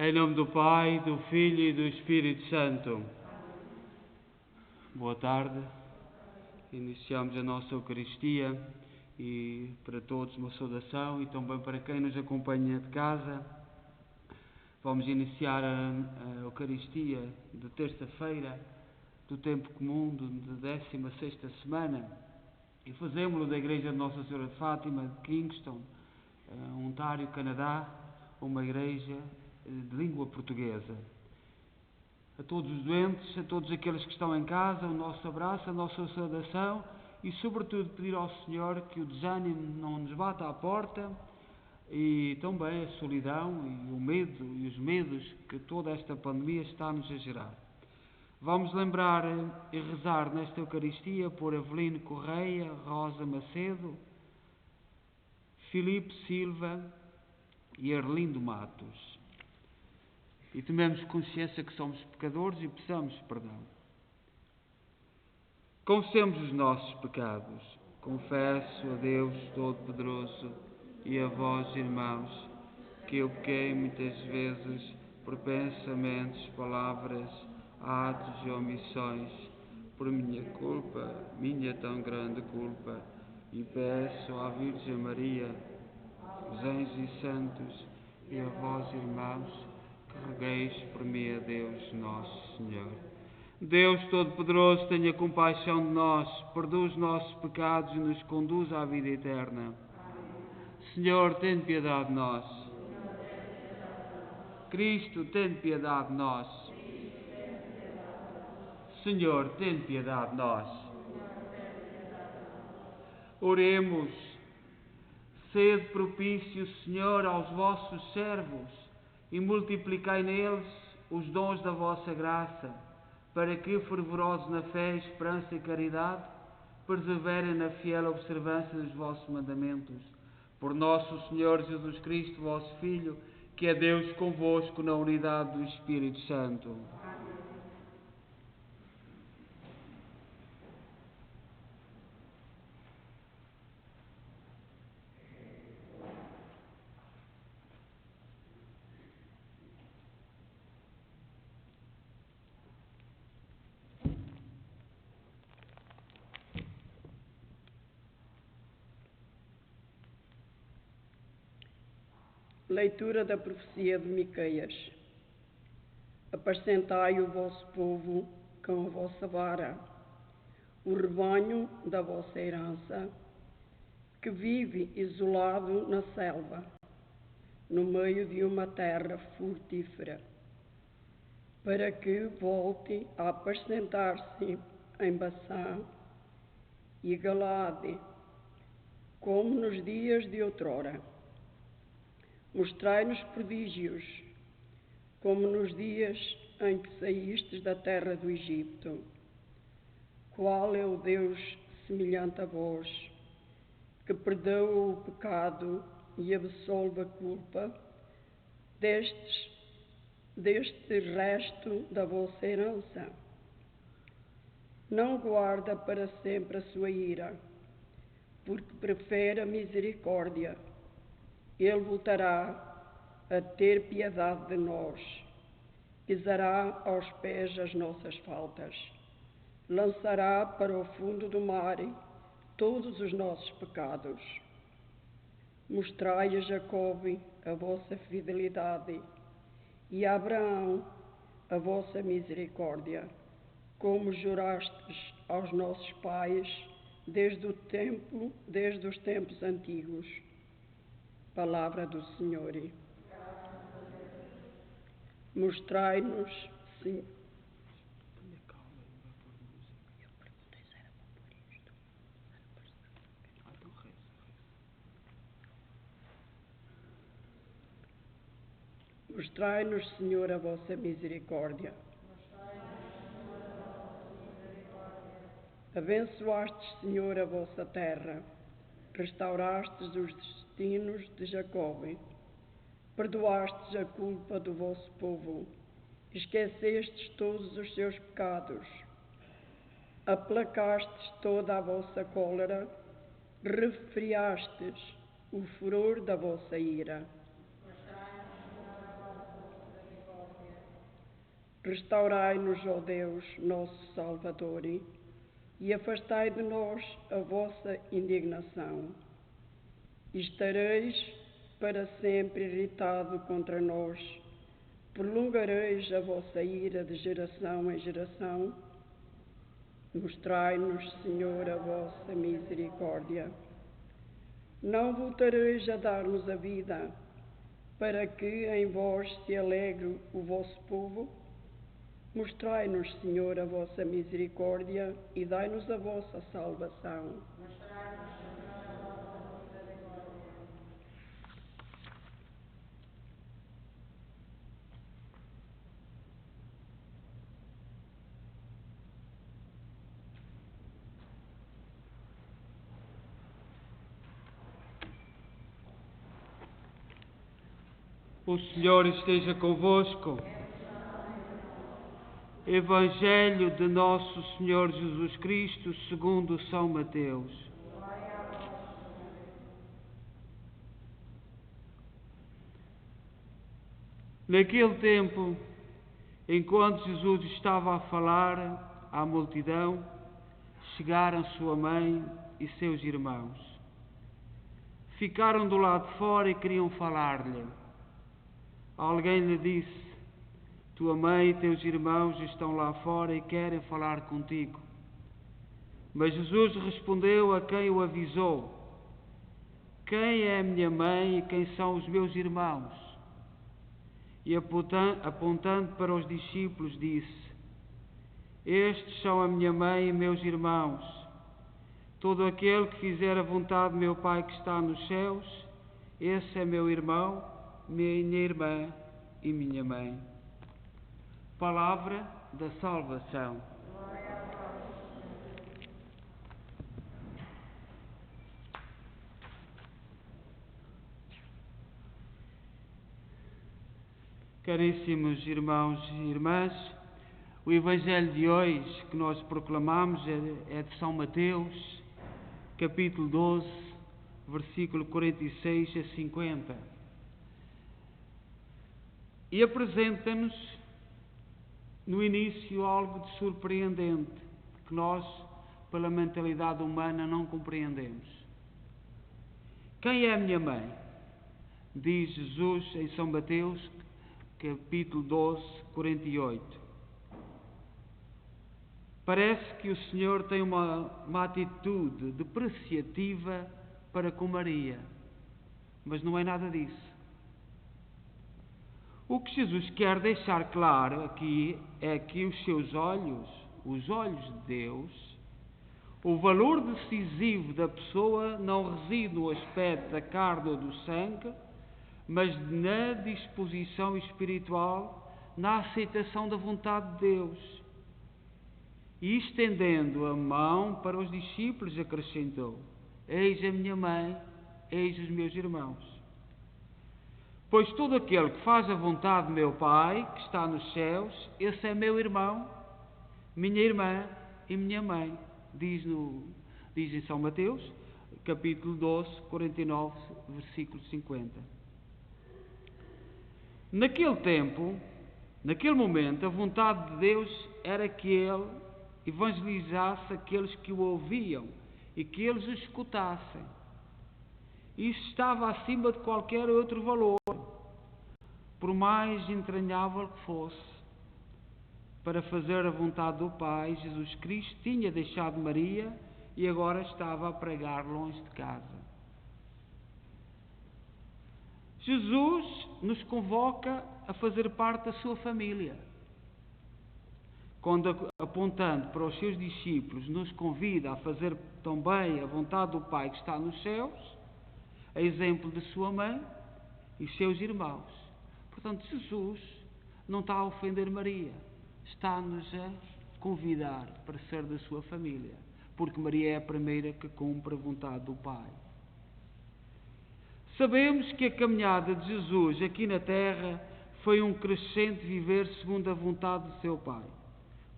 Em nome do Pai, do Filho e do Espírito Santo. Boa tarde. Iniciamos a nossa Eucaristia e para todos uma saudação e também para quem nos acompanha de casa. Vamos iniciar a Eucaristia de terça-feira do tempo comum da 16ª semana e fazemos-lo da Igreja de Nossa Senhora de Fátima de Kingston, Ontário, Canadá, uma igreja de língua portuguesa. A todos os doentes, a todos aqueles que estão em casa, o nosso abraço, a nossa saudação e, sobretudo, pedir ao Senhor que o desânimo não nos bata à porta e também a solidão e o medo e os medos que toda esta pandemia está-nos a gerar. Vamos lembrar e rezar nesta Eucaristia por Avelino Correia, Rosa Macedo, Filipe Silva e Arlindo Matos. E tomemos consciência que somos pecadores e peçamos perdão. Confessemos os nossos pecados. Confesso a Deus Todo-Poderoso e a vós, irmãos, que eu pequei muitas vezes por pensamentos, palavras, atos e omissões, por minha culpa, minha tão grande culpa, e peço à Virgem Maria, os anjos e santos, e a vós, irmãos, que rogueis por mim a Deus Nosso Senhor. Deus Todo-Poderoso, tenha compaixão de nós, perdoa os nossos pecados e nos conduz à vida eterna. Senhor, tem piedade de nós. Cristo, tem piedade de nós. Senhor, tem piedade de nós. Oremos. Sede propício, Senhor, aos vossos servos e multiplicai neles os dons da vossa graça, para que, fervorosos na fé, esperança e caridade, perseverem na fiel observância dos vossos mandamentos. Por nosso Senhor Jesus Cristo, vosso Filho, que é Deus convosco na unidade do Espírito Santo. Leitura da profecia de Miqueias. Apacentai o vosso povo com a vossa vara, o rebanho da vossa herança, que vive isolado na selva, no meio de uma terra frutífera, para que volte a apacentar-se em Baçã e Galaade, como nos dias de outrora. Mostrai-nos prodígios, como nos dias em que saístes da terra do Egito. Qual é o Deus semelhante a vós, que perdoa o pecado e absolve a culpa deste resto da vossa herança? Não guarda para sempre a sua ira, porque prefere a misericórdia. Ele voltará a ter piedade de nós, pisará aos pés as nossas faltas, lançará para o fundo do mar todos os nossos pecados. Mostrai a Jacobe a vossa fidelidade e a Abraão a vossa misericórdia, como jurastes aos nossos pais desde os tempos antigos. Palavra do Senhor. Mostrai-nos, Senhor. Mostrai-nos, Senhor, a vossa misericórdia. Abençoastes, Senhor, a vossa terra. Restaurastes os destinos de Jacobe. Perdoastes a culpa do vosso povo. Esquecestes todos os seus pecados. Aplacastes toda a vossa cólera. Refriastes o furor da vossa ira. Restaurai-nos, ó Deus, nosso Salvador, e afastai de nós a vossa indignação. Estareis para sempre irritado contra nós, prolongareis a vossa ira de geração em geração. Mostrai-nos, Senhor, a vossa misericórdia. Não voltareis a dar-nos a vida, para que em vós se alegre o vosso povo? Mostrai-nos, Senhor, a vossa misericórdia e dai-nos a vossa salvação. O Senhor esteja convosco. Evangelho de nosso Senhor Jesus Cristo segundo São Mateus. Naquele tempo, enquanto Jesus estava a falar à multidão, chegaram sua mãe e seus irmãos. Ficaram do lado de fora e queriam falar-lhe. Alguém lhe disse: tua mãe e teus irmãos estão lá fora e querem falar contigo. Mas Jesus respondeu a quem o avisou: quem é a minha mãe e quem são os meus irmãos? E apontando para os discípulos disse: estes são a minha mãe e meus irmãos. Todo aquele que fizer a vontade do meu Pai que está nos céus, esse é meu irmão, minha irmã e minha mãe. Palavra da salvação. Caríssimos irmãos e irmãs, o Evangelho de hoje que nós proclamamos é de São Mateus, capítulo 12, versículo 46 a 50. E apresenta-nos no início algo de surpreendente, que nós, pela mentalidade humana, não compreendemos. Quem é a minha mãe? Diz Jesus em São Mateus, capítulo 12, 48. Parece que o Senhor tem uma atitude depreciativa para com Maria, mas não é nada disso. O que Jesus quer deixar claro aqui é que os seus olhos, os olhos de Deus, o valor decisivo da pessoa não reside no aspecto da carne ou do sangue, mas na disposição espiritual, na aceitação da vontade de Deus. E estendendo a mão para os discípulos, acrescentou: eis a minha mãe, eis os meus irmãos. Pois todo aquele que faz a vontade do meu Pai, que está nos céus, esse é meu irmão, minha irmã e minha mãe. Diz em São Mateus, capítulo 12, 49, versículo 50. Naquele tempo, naquele momento, a vontade de Deus era que Ele evangelizasse aqueles que o ouviam e que eles o escutassem. Isso estava acima de qualquer outro valor, por mais entranhável que fosse. Para fazer a vontade do Pai, Jesus Cristo tinha deixado Maria e agora estava a pregar longe de casa. Jesus nos convoca a fazer parte da sua família. Quando, apontando para os seus discípulos, nos convida a fazer também a vontade do Pai que está nos céus, a exemplo de sua mãe e seus irmãos. Portanto, Jesus não está a ofender Maria, está-nos a convidar para ser da sua família, porque Maria é a primeira que cumpre a vontade do Pai. Sabemos que a caminhada de Jesus aqui na terra foi um crescente viver segundo a vontade do seu Pai.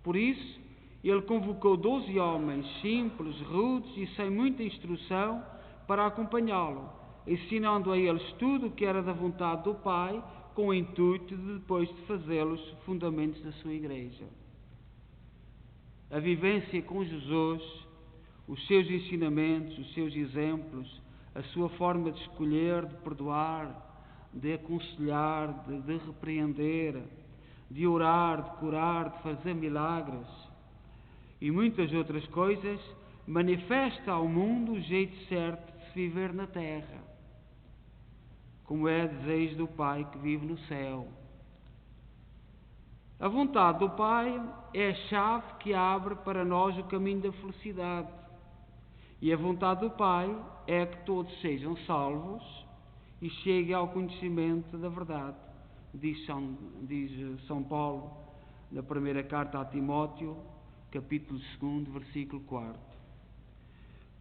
Por isso, ele convocou 12 homens simples, rudes e sem muita instrução para acompanhá-lo, ensinando a eles tudo o que era da vontade do Pai, com o intuito de depois de fazê-los fundamentos da sua igreja. A vivência com Jesus, os seus ensinamentos, os seus exemplos, a sua forma de escolher, de perdoar, de aconselhar, de repreender, de orar, de curar, de fazer milagres e muitas outras coisas, manifesta ao mundo o jeito certo de se viver na terra, como é desejo do Pai que vive no céu. A vontade do Pai é a chave que abre para nós o caminho da felicidade. E a vontade do Pai é que todos sejam salvos e cheguem ao conhecimento da verdade, diz São Paulo na primeira carta a Timóteo, capítulo 2, versículo 4.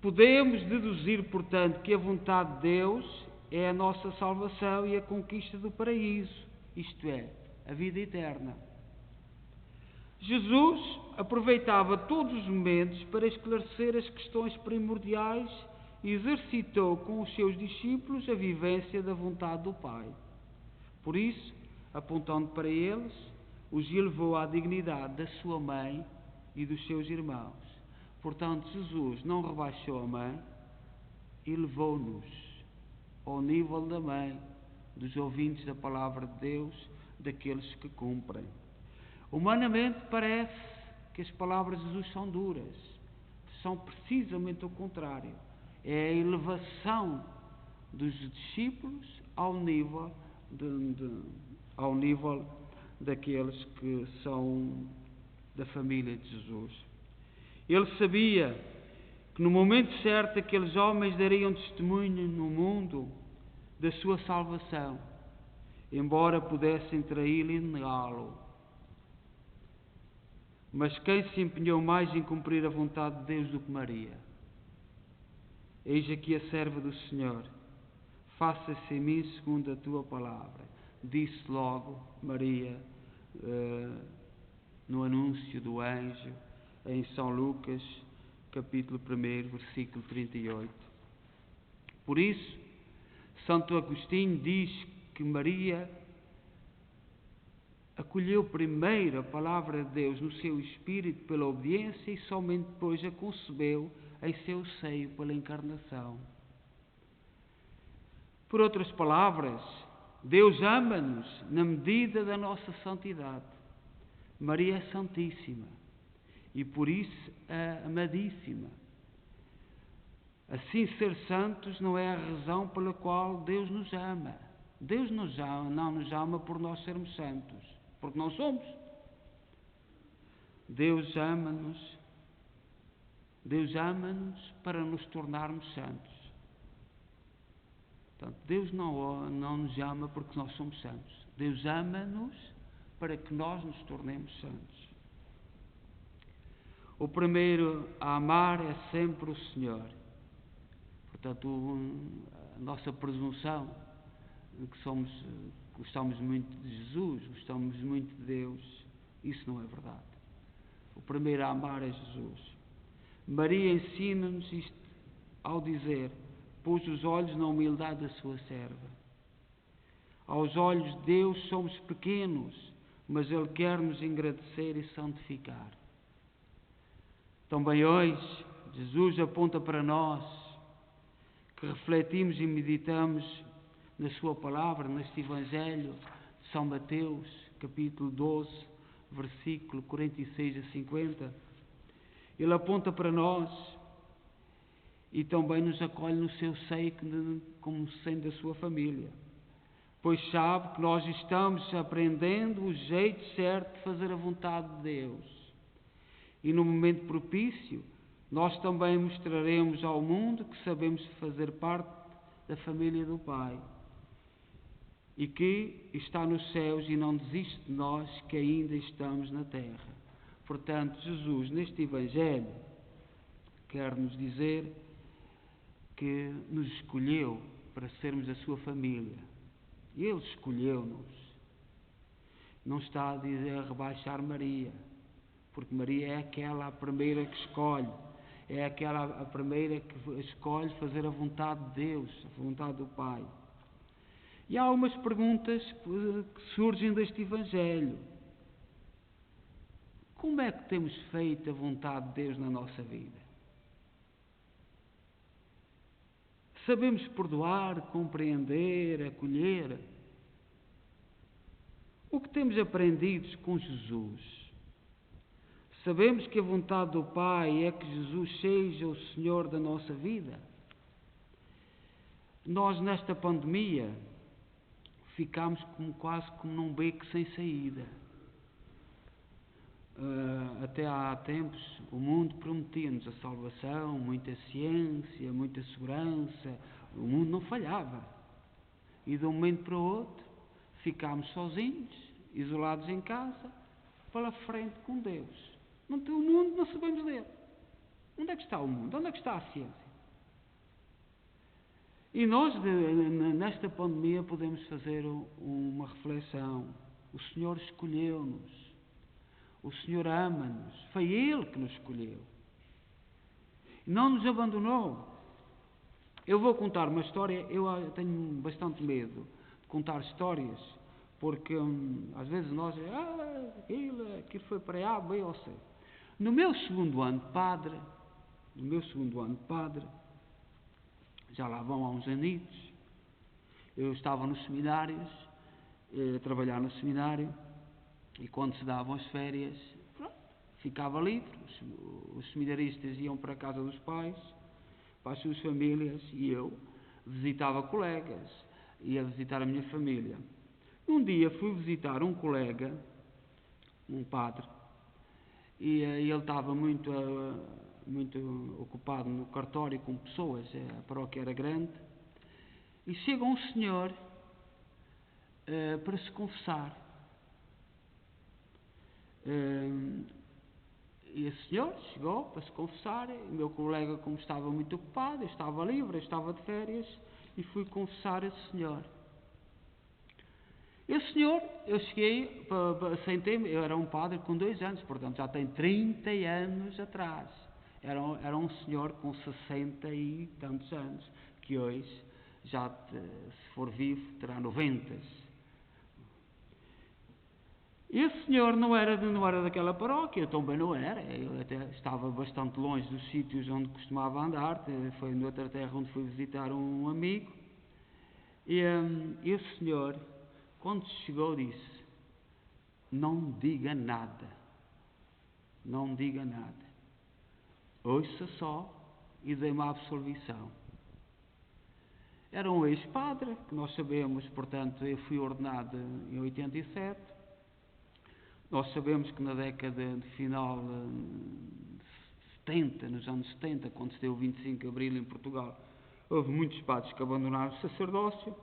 Podemos deduzir, portanto, que a vontade de Deus é a nossa salvação e a conquista do paraíso, isto é, a vida eterna. Jesus aproveitava todos os momentos para esclarecer as questões primordiais e exercitou com os seus discípulos a vivência da vontade do Pai. Por isso, apontando para eles, os elevou à dignidade da sua mãe e dos seus irmãos. Portanto, Jesus não rebaixou a mãe, elevou-nos ao nível da mãe, dos ouvintes da palavra de Deus, daqueles que cumprem. Humanamente parece que as palavras de Jesus são duras, são precisamente o contrário. É a elevação dos discípulos ao nível daqueles que são da família de Jesus. Ele sabia que no momento certo aqueles homens dariam testemunho no mundo da sua salvação, embora pudessem traí-lo e negá-lo. Mas quem se empenhou mais em cumprir a vontade de Deus do que Maria? Eis aqui a serva do Senhor, faça-se em mim segundo a tua palavra. Disse logo Maria no anúncio do anjo em São Lucas, capítulo 1, versículo 38. Por isso, Santo Agostinho diz que Maria acolheu primeiro a palavra de Deus no seu espírito pela obediência e somente depois a concebeu em seu seio pela encarnação. Por outras palavras, Deus ama-nos na medida da nossa santidade. Maria é santíssima e por isso é amadíssima. Assim, ser santos não é a razão pela qual Deus nos ama. Deus não nos ama por nós sermos santos, porque não somos. Deus ama-nos para nos tornarmos santos. Portanto, Deus não nos ama porque nós somos santos. Deus ama-nos para que nós nos tornemos santos. O primeiro a amar é sempre o Senhor. Portanto, a nossa presunção de que gostamos muito de Jesus, gostamos muito de Deus, isso não é verdade. O primeiro a amar é Jesus. Maria ensina-nos isto ao dizer: pôs os olhos na humildade da sua serva. Aos olhos de Deus somos pequenos, mas Ele quer nos engrandecer e santificar. Também hoje, Jesus aponta para nós, que refletimos e meditamos na sua palavra, neste Evangelho de São Mateus, capítulo 12, versículo 46 a 50. Ele aponta para nós e também nos acolhe no seu seio como sendo da sua família, pois sabe que nós estamos aprendendo o jeito certo de fazer a vontade de Deus. E no momento propício, nós também mostraremos ao mundo que sabemos fazer parte da família do Pai e que está nos céus e não desiste de nós que ainda estamos na terra. Portanto, Jesus, neste Evangelho, quer nos dizer que nos escolheu para sermos a sua família. Ele escolheu-nos. Não está a dizer a rebaixar Maria, porque Maria é aquela a primeira que escolhe, é aquela a primeira que escolhe fazer a vontade de Deus, a vontade do Pai. E há algumas perguntas que surgem deste Evangelho. Como é que temos feito a vontade de Deus na nossa vida? Sabemos perdoar, compreender, acolher? O que temos aprendido com Jesus? Sabemos que a vontade do Pai é que Jesus seja o Senhor da nossa vida? Nós, nesta pandemia, ficámos quase como num beco sem saída. Até há tempos, o mundo prometia-nos a salvação, muita ciência, muita segurança. O mundo não falhava. E de um momento para o outro, ficámos sozinhos, isolados em casa, pela frente com Deus. O mundo não sabemos dele. Onde é que está o mundo? Onde é que está a ciência? E nós, nesta pandemia, podemos fazer uma reflexão. O Senhor escolheu-nos. O Senhor ama-nos. Foi Ele que nos escolheu. Não nos abandonou. Eu vou contar uma história. Eu tenho bastante medo de contar histórias, porque às vezes nós... aquilo foi para A, B ou C. No meu segundo ano de padre, já lá vão há uns anitos, eu estava nos seminários, a trabalhar no seminário, e quando se davam as férias, ficava livre, os seminaristas iam para a casa dos pais, para as suas famílias, e eu visitava colegas, ia visitar a minha família. Um dia fui visitar um colega, um padre, e ele estava muito ocupado no cartório com pessoas, a paróquia era grande, e chega um senhor para se confessar. E esse senhor chegou para se confessar, e o meu colega, como estava muito ocupado, eu estava livre, eu estava de férias, e fui confessar esse senhor. Esse senhor, eu cheguei, sentei-me, eu era um padre com 2 anos, portanto já tem 30 anos atrás. Era um senhor com 60 e tantos anos, que hoje, já se for vivo, terá 90. Esse senhor não era daquela paróquia, eu também não era. Eu até estava bastante longe dos sítios onde costumava andar. Foi noutra terra onde fui visitar um amigo. E esse senhor, quando chegou, disse: não diga nada. Não diga nada. Ouça só e dê-me a absolvição. Era um ex-padre, que nós sabemos, portanto, eu fui ordenado em 87. Nós sabemos que na década de final de 70, nos anos 70, quando se deu o 25 de Abril em Portugal, houve muitos padres que abandonaram o sacerdócio.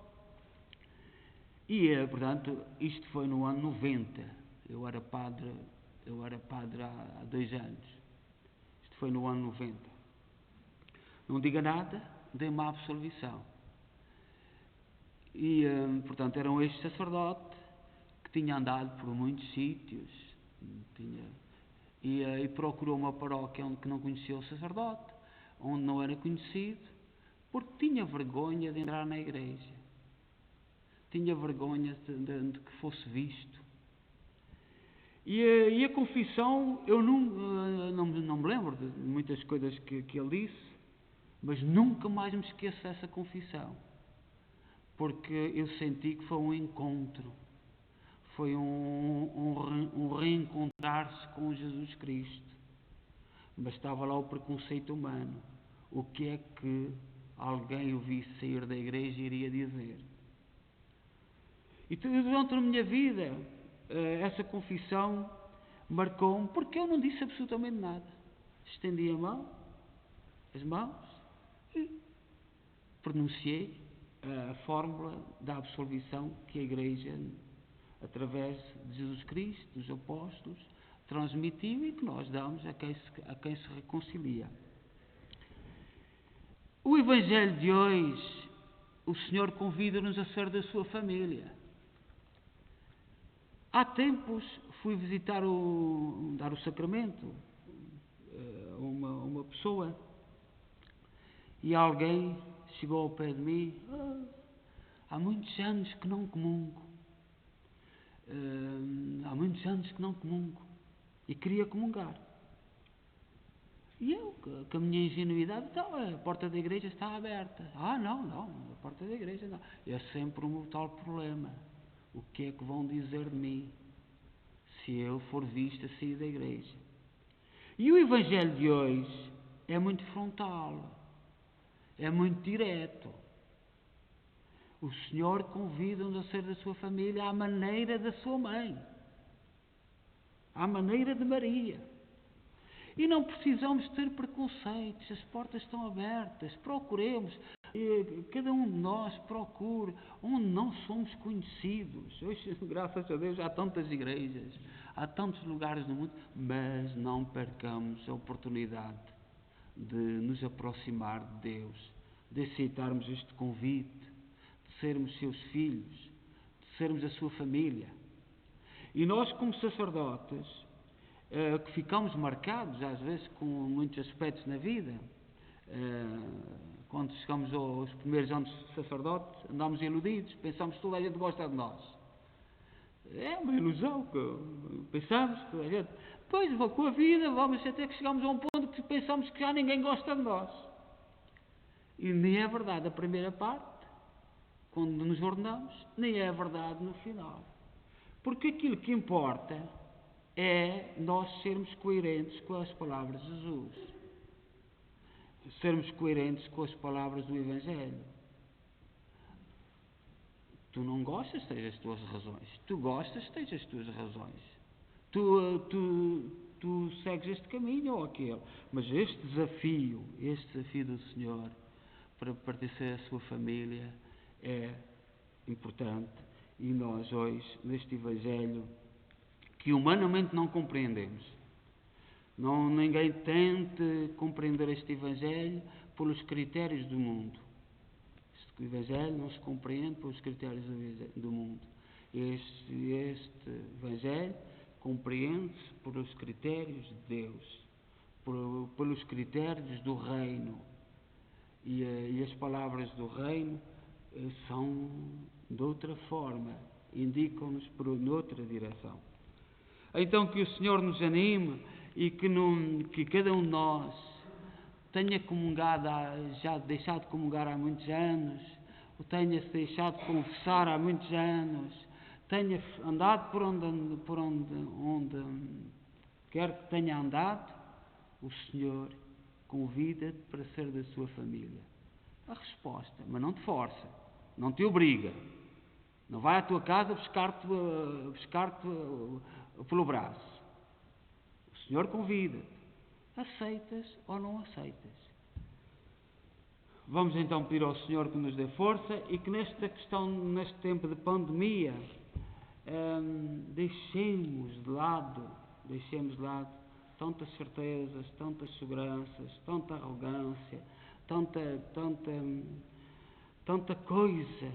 E, portanto, isto foi no ano 90. Eu era padre há 2 anos. Isto foi no ano 90. Não diga nada, dê-me a absolvição. E, portanto, era um ex-sacerdote que tinha andado por muitos sítios, e procurou uma paróquia onde não conhecia o sacerdote, onde não era conhecido, porque tinha vergonha de entrar na igreja. Tinha vergonha de que fosse visto. E a confissão, eu não me lembro de muitas coisas que ele disse, mas nunca mais me esqueço dessa confissão, porque eu senti que foi um encontro, foi um reencontrar-se com Jesus Cristo. Mas estava lá o preconceito humano. O que é que alguém o visse sair da igreja iria dizer? E durante a minha vida, essa confissão marcou-me, porque eu não disse absolutamente nada. Estendi as mãos, e pronunciei a fórmula da absolvição que a Igreja, através de Jesus Cristo, dos apóstolos, transmitiu e que nós damos a quem se reconcilia. O Evangelho de hoje, o Senhor convida-nos a ser da sua família. Há tempos fui visitar dar o sacramento a uma pessoa, e alguém chegou ao pé de mim: há muitos anos que não comungo. Há muitos anos que não comungo. E queria comungar. E eu, com a minha ingenuidade, então, a porta da igreja está aberta. Não, a porta da igreja não. É sempre um tal problema. O que é que vão dizer de mim se eu for visto a sair da igreja? E o Evangelho de hoje é muito frontal, é muito direto. O Senhor convida-nos a ser da sua família à maneira da sua mãe, à maneira de Maria. E não precisamos ter preconceitos, as portas estão abertas, procuremos, cada um de nós procure, onde não somos conhecidos. Hoje, graças a Deus, há tantas igrejas, há tantos lugares no mundo, mas não percamos a oportunidade de nos aproximar de Deus, de aceitarmos este convite, de sermos seus filhos, de sermos a sua família. E nós, como sacerdotes, que ficamos marcados às vezes com muitos aspectos na vida, quando chegamos aos primeiros anos de sacerdote, andamos iludidos, pensamos que toda a gente gosta de nós. É uma ilusão que pensamos que a gente, depois com a vida vamos até que chegamos a um ponto que pensamos que já ninguém gosta de nós. E nem é verdade a primeira parte, quando nos ordenamos, nem é verdade no final. Porque aquilo que importa é nós sermos coerentes com as palavras de Jesus. Sermos coerentes com as palavras do Evangelho. Tu não gostas, tens as tuas razões. Tu gostas, tens as tuas razões. Tu segues este caminho ou aquele. Mas este desafio do Senhor para pertencer à sua família é importante. E nós hoje, neste Evangelho, que humanamente não compreendemos. Ninguém tente compreender este Evangelho pelos critérios do mundo. Este Evangelho não se compreende pelos critérios do mundo. Este Evangelho compreende-se pelos critérios de Deus, pelos critérios do reino. E as palavras do reino são de outra forma, indicam-nos noutra direção. Então que o Senhor nos anime e que cada um de nós tenha comungado, já deixado de comungar há muitos anos, ou tenha se deixado de confessar há muitos anos, tenha andado por onde quer que tenha andado, o Senhor convida-te para ser da sua família. A resposta, mas não te força, não te obriga. Não vai à tua casa buscar-te pelo braço. O Senhor convida-te. Aceitas ou não aceitas? Vamos então pedir ao Senhor que nos dê força e que neste tempo de pandemia, deixemos de lado tantas certezas, tantas seguranças, tanta arrogância, tanta coisa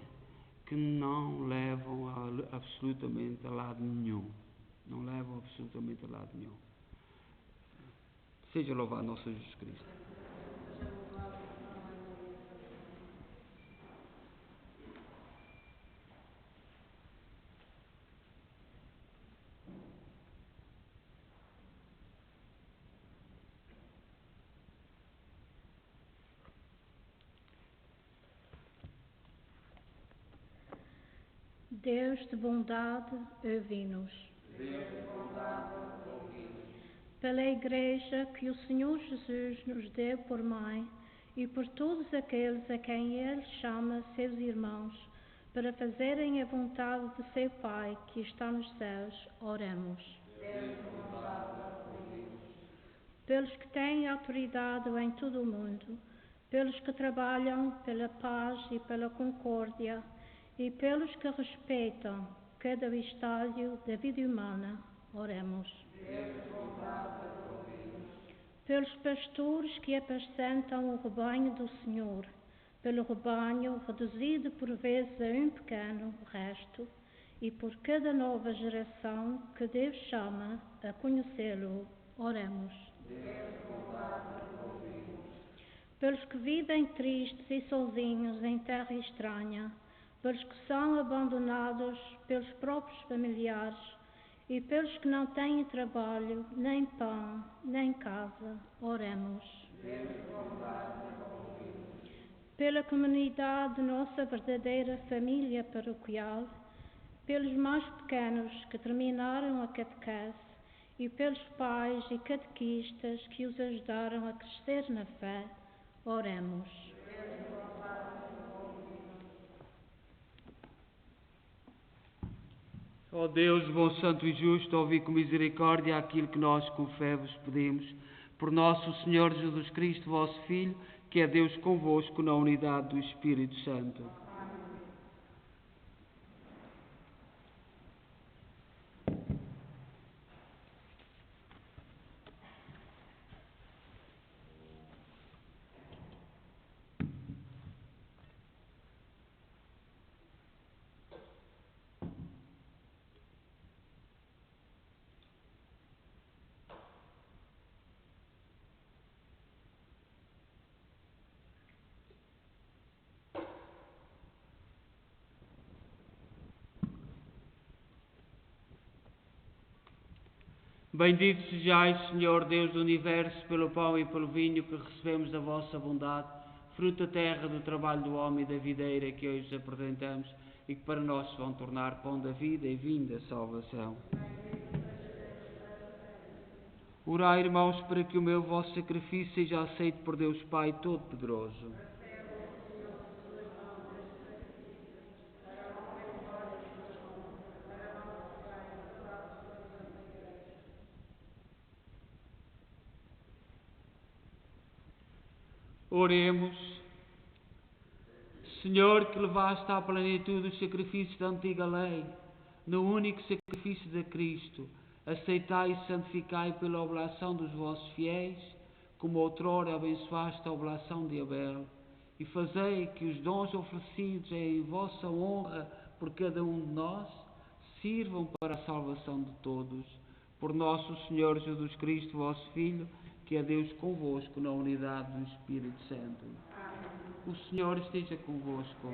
que não levam absolutamente a lado nenhum. Não levam absolutamente a lado nenhum. Seja louvado nosso Jesus Cristo. Deus de bondade, ouvi-nos. Pela Igreja que o Senhor Jesus nos deu por mãe e por todos aqueles a quem Ele chama seus irmãos, para fazerem a vontade de seu Pai que está nos céus, oremos. Pelos que têm autoridade em todo o mundo, pelos que trabalham pela paz e pela concórdia, e pelos que respeitam cada estágio da vida humana, oremos. Pelos pastores que apacentam o rebanho do Senhor, pelo rebanho reduzido por vezes a um pequeno resto, e por cada nova geração que Deus chama a conhecê-lo, oremos. Pelos que vivem tristes e sozinhos em terra estranha, pelos que são abandonados pelos próprios familiares e pelos que não têm trabalho, nem pão, nem casa. Oremos. Pela comunidade, nossa verdadeira família paroquial, pelos mais pequenos que terminaram a catequese e pelos pais e catequistas que os ajudaram a crescer na fé. Oremos. Ó Deus, bom, santo e justo, ouvi com misericórdia aquilo que nós com fé vos pedimos. Por nosso Senhor Jesus Cristo, vosso Filho, que é Deus convosco na unidade do Espírito Santo. Bendito sejais, Senhor Deus do Universo, pelo pão e pelo vinho que recebemos da vossa bondade, fruto da terra do trabalho do homem e da videira que hoje vos apresentamos e que para nós se vão tornar pão da vida e vinho da salvação. Orai, irmãos, para que o meu vosso sacrifício seja aceito por Deus Pai Todo-Poderoso. Oremos. Senhor, que levaste à plenitude os sacrifícios da antiga lei, no único sacrifício de Cristo, aceitai e santificai pela oblação dos vossos fiéis, como outrora abençoaste a oblação de Abel, e fazei que os dons oferecidos em vossa honra por cada um de nós sirvam para a salvação de todos. Por nosso Senhor Jesus Cristo, vosso Filho, que é Deus convosco na unidade do Espírito Santo. O Senhor esteja convosco.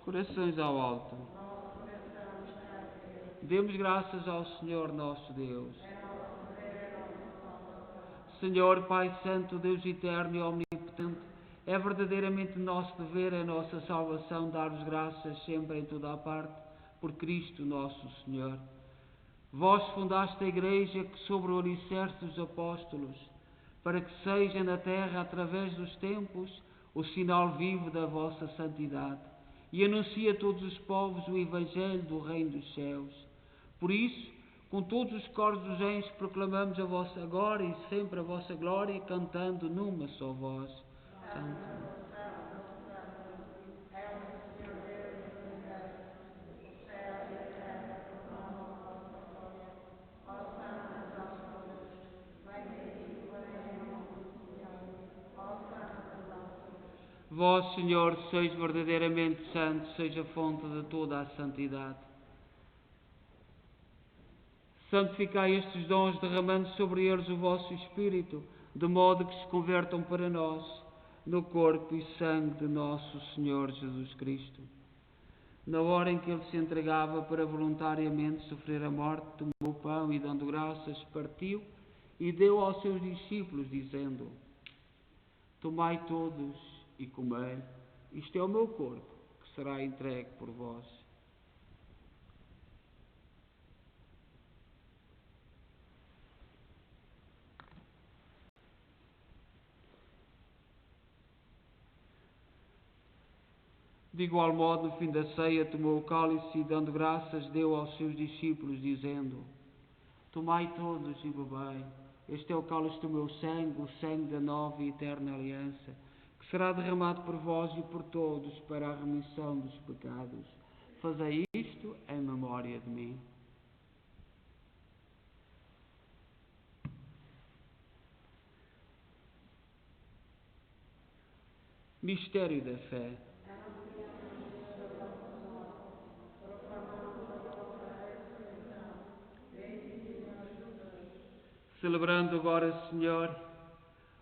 Corações ao alto. Demos graças ao Senhor nosso Deus. Senhor, Pai Santo, Deus eterno e omnipotente, é verdadeiramente nosso dever, é nossa salvação, dar-vos graças sempre em toda a parte, por Cristo nosso Senhor. Vós fundaste a Igreja que sobre o alicerce dos apóstolos, para que seja na terra, através dos tempos, o sinal vivo da vossa santidade, e anuncie a todos os povos o Evangelho do Reino dos Céus. Por isso, com todos os coros dos anjos, proclamamos a vossa agora e sempre a vossa glória, cantando numa só voz. Santo. Vós, Senhor, sois verdadeiramente santo, seja a fonte de toda a santidade. Santificai estes dons, derramando sobre eles o vosso Espírito, de modo que se convertam para nós no corpo e sangue de nosso Senhor Jesus Cristo. Na hora em que ele se entregava para voluntariamente sofrer a morte, tomou o pão e, dando graças, partiu e deu aos seus discípulos, dizendo: Tomai todos e comei, isto é o meu corpo, que será entregue por vós. De igual modo, no fim da ceia, tomou o cálice e, dando graças, deu aos seus discípulos, dizendo: Tomai todos e bebei, este é o cálice do meu sangue, o sangue da nova e eterna aliança, que será derramado por vós e por todos para a remissão dos pecados. Fazei isto em memória de mim. Mistério da fé. Celebrando agora, Senhor,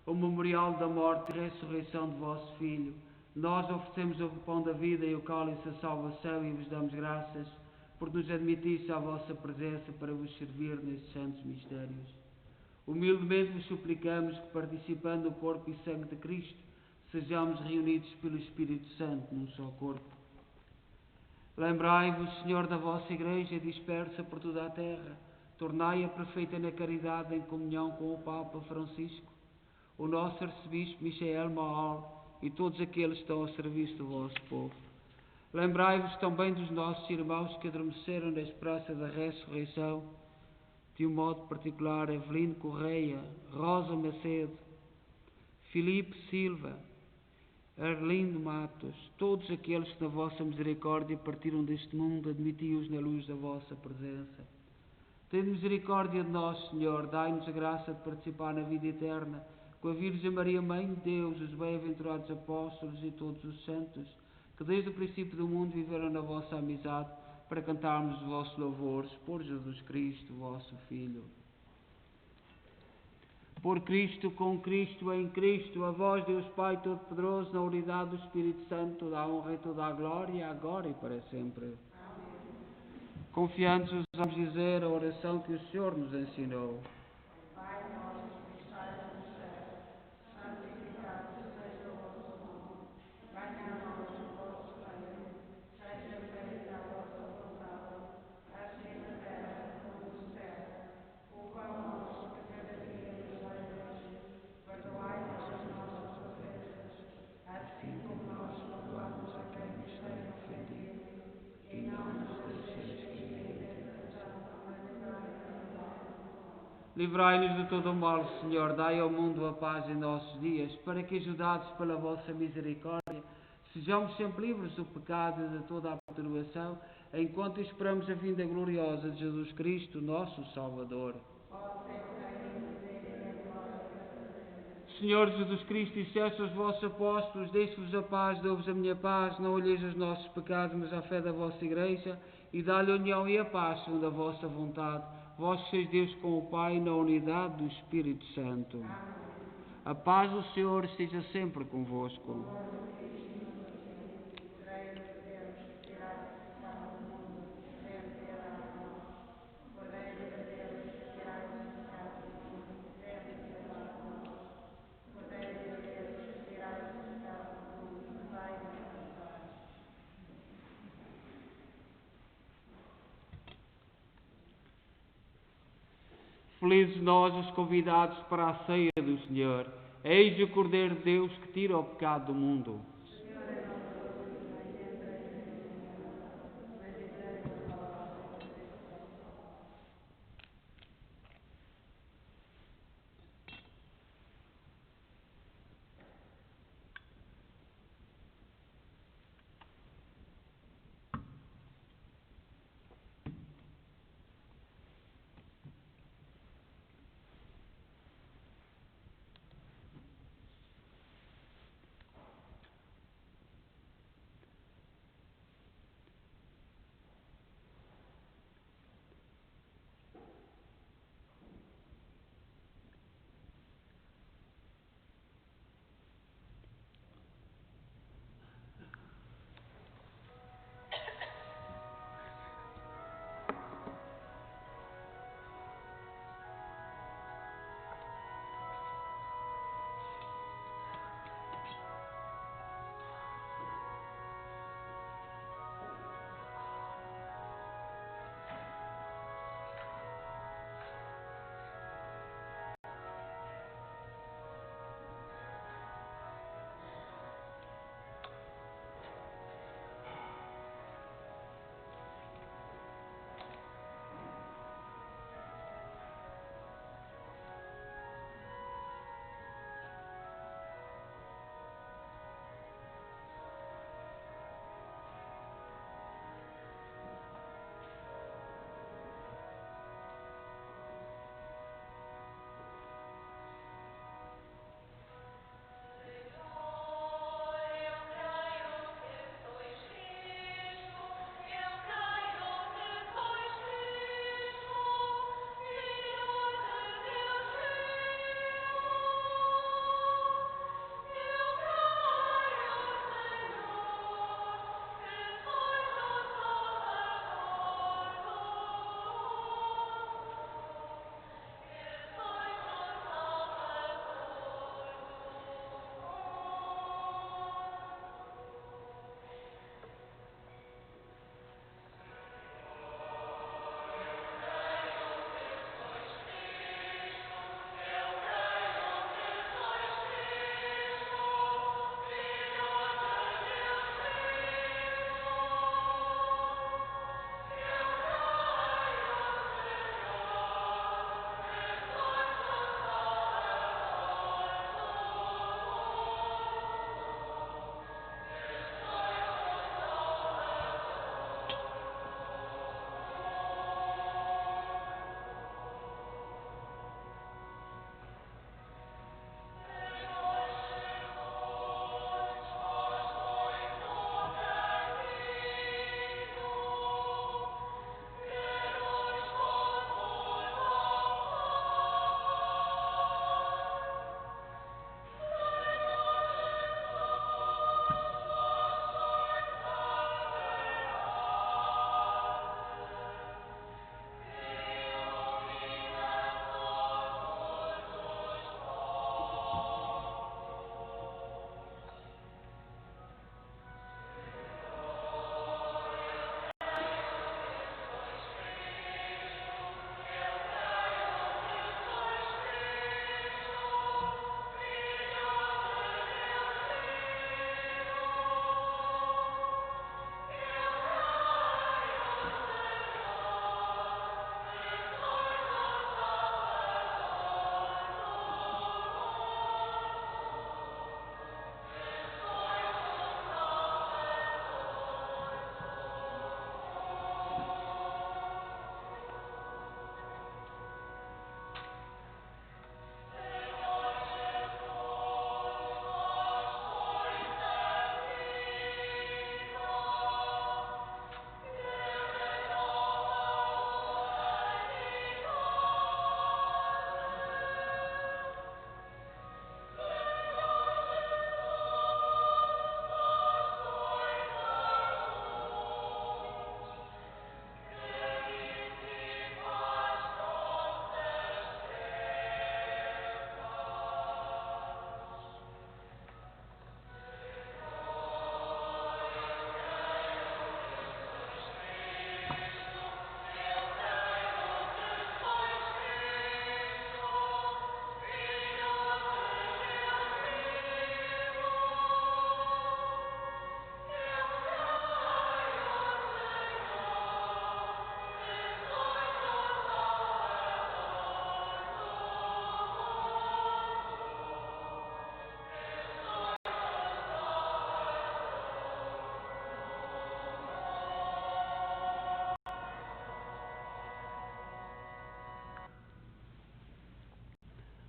o memorial da morte e ressurreição de vosso Filho, Nós oferecemos o pão da vida e o cálice da salvação e vos damos graças por nos admitir à vossa presença para vos servir nestes santos mistérios. Humildemente vos suplicamos que, participando do corpo e sangue de Cristo, sejamos reunidos pelo Espírito Santo num só corpo. Lembrai-vos, Senhor, da vossa Igreja dispersa por toda a terra. Tornai-a perfeita na caridade em comunhão com o Papa Francisco, o nosso arcebispo Michael Maal e todos aqueles que estão ao serviço do vosso povo. Lembrai-vos também dos nossos irmãos que adormeceram na esperança da ressurreição, de um modo particular Evelino Correia, Rosa Macedo, Filipe Silva, Arlindo Matos, todos aqueles que na vossa misericórdia partiram deste mundo, admiti-os na luz da vossa presença. Tende misericórdia de nós, Senhor, dai-nos a graça de participar na vida eterna, com a Virgem Maria, Mãe de Deus, os bem-aventurados apóstolos e todos os santos, que desde o princípio do mundo viveram na vossa amizade, para cantarmos os vossos louvores, por Jesus Cristo, vosso Filho. Por Cristo, com Cristo, em Cristo, a vós, Deus Pai Todo-Poderoso, na unidade do Espírito Santo, toda a honra e toda a glória, agora e para sempre. Amém. Confiantes, vamos dizer a oração que o Senhor nos ensinou. Pai nosso que estás no céu, santificado seja o vosso nome. Venha a nós o vosso reino, seja feita a vossa vontade, assim na terra como no céu. O pão nosso de cada dia nos dai hoje, perdoai-nos as nossas ofensas, assim como nós perdoamos a quem nos tem ofendido, e não nos deixeis cair em tentação, mas livrai-nos do mal. Livrai-nos de todo o mal, Senhor, dai ao mundo a paz em nossos dias, para que, ajudados pela vossa misericórdia, sejamos sempre livres do pecado e de toda a perturbação, enquanto esperamos a vinda gloriosa de Jesus Cristo, nosso Salvador. Senhor Jesus Cristo, disseste aos vossos apóstolos: deixe-vos a paz, dou-vos a minha paz, não olheis os nossos pecados, mas a fé da vossa Igreja, e dá-lhe a união e a paz, segundo a vossa vontade. Vós sois Deus com o Pai, na unidade do Espírito Santo. A paz do Senhor esteja sempre convosco. Felizes nós, os convidados para a ceia do Senhor. Eis o Cordeiro de Deus que tira o pecado do mundo.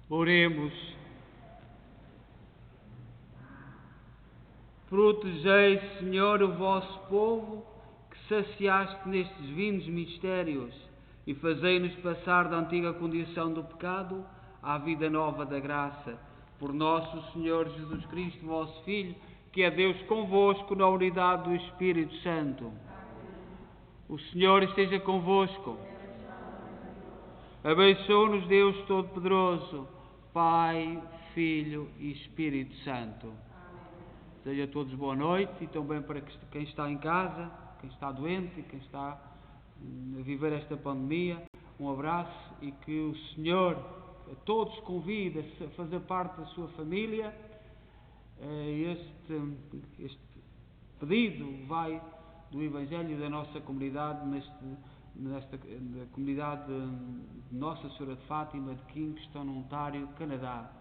Oremos. Protegei, Senhor, o vosso povo, que saciaste nestes vindos mistérios, e fazei-nos passar da antiga condição do pecado à vida nova da graça. Por nosso Senhor Jesus Cristo, vosso Filho, que é Deus convosco na unidade do Espírito Santo. O Senhor esteja convosco. Abençoe-nos Deus Todo-Poderoso, Pai, Filho e Espírito Santo. Desejo a todos boa noite e também para quem está em casa, quem está doente, quem está a viver esta pandemia, um abraço e que o Senhor a todos convide a fazer parte da sua família. Este pedido vai do Evangelho da nossa comunidade, nesta comunidade de Nossa Senhora de Fátima de Kingston, Ontário, Canadá.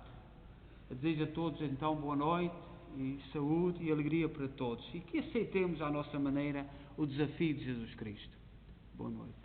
Desejo a todos então boa noite e saúde e alegria para todos e que aceitemos à nossa maneira o desafio de Jesus Cristo. Boa noite.